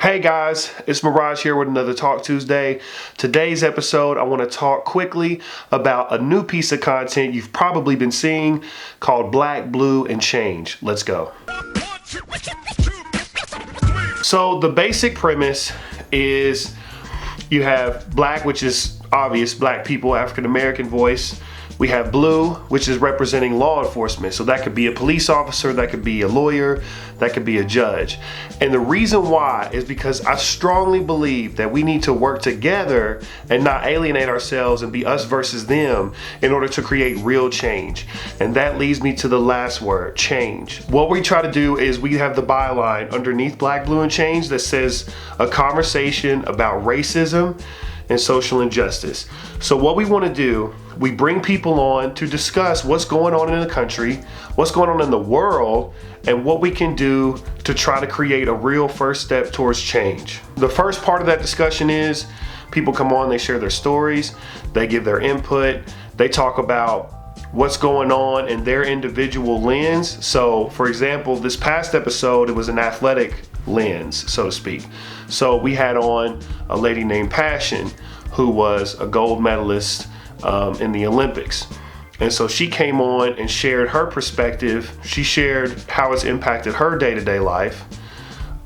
Hey guys, it's Mirage here with another Talk Tuesday. Today's episode, I want to talk quickly about a new piece of content you've probably been seeing called Black, Blue, and Change. Let's go. So the basic premise is you have black, which is obvious, black people, African American voice. We have blue, which is representing law enforcement. So that could be a police officer, that could be a lawyer, that could be a judge. And the reason why is because I strongly believe that we need to work together and not alienate ourselves and be us versus them in order to create real change. And that leads me to the last word, change. What we try to do is we have the byline underneath Black, Blue, and Change that says a conversation about racism and social injustice. So what we want to do, we bring people on to discuss what's going on in the country, what's going on in the world, and what we can do to try to create a real first step towards change. The first part of that discussion is people come on, they share their stories, they give their input, they talk about what's going on in their individual lens. So for example, this past episode, it was an athletic lens, so to speak. So we had on a lady named Passion, who was a gold medalist in the Olympics. And so she came on and shared her perspective. She shared how it's impacted her day-to-day life.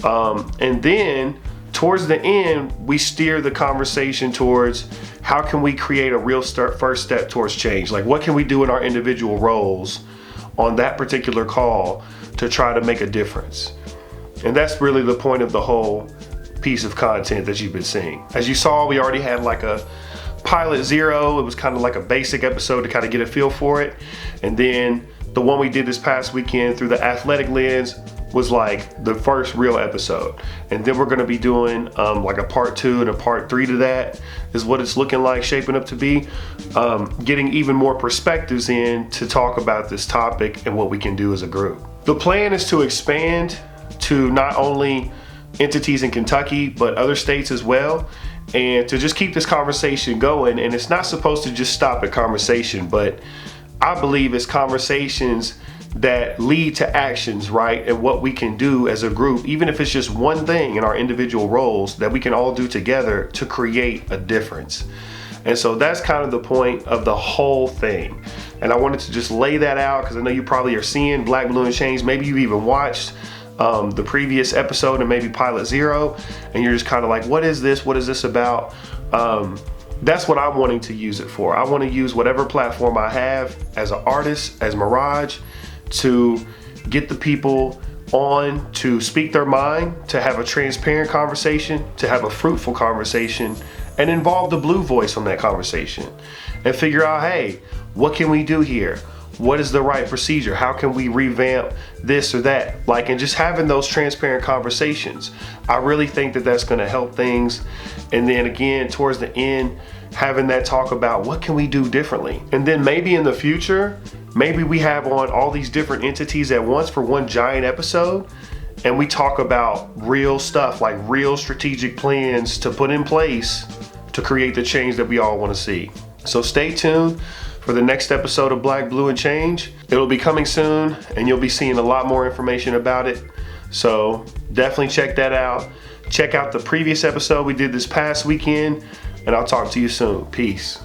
And then towards the end, we steer the conversation towards how can we create a real first step towards change? Like what can we do in our individual roles on that particular call to try to make a difference? And that's really the point of the whole piece of content that you've been seeing. As you saw, we already had like a pilot 0. It was kind of like a basic episode to kind of get a feel for it. And then the one we did this past weekend through the athletic lens was like the first real episode. And then we're going to be doing like a part 2 and a part 3 to that is what it's looking like, shaping up to be. Getting even more perspectives in to talk about this topic and what we can do as a group. The plan is to expand to not only entities in Kentucky, but other states as well, and to just keep this conversation going. And it's not supposed to just stop at conversation, but I believe it's conversations that lead to actions, right? And what we can do as a group, even if it's just one thing in our individual roles that we can all do together to create a difference. And so that's kind of the point of the whole thing. And I wanted to just lay that out because I know you probably are seeing Black, Blue, and Change. Maybe you even watched the previous episode and maybe pilot 0, and you're just kind of like, what is this? What is this about? That's what I'm wanting to use it for. I want to use whatever platform I have as an artist, as Mirage, to get the people on to speak their mind, to have a transparent conversation, to have a fruitful conversation, and involve the blue voice on that conversation and figure out, hey, what can we do here? What is the right procedure? How can we revamp this or that? And just having those transparent conversations. I really think that that's going to help things. And then again, towards the end, having that talk about what can we do differently? And then maybe in the future, maybe we have on all these different entities at once for one giant episode. And we talk about real stuff, like real strategic plans to put in place to create the change that we all want to see. So stay tuned for the next episode of Black, Blue, and Change. It'll be coming soon, and you'll be seeing a lot more information about it. So definitely check that out. Check out the previous episode we did this past weekend, and I'll talk to you soon. Peace.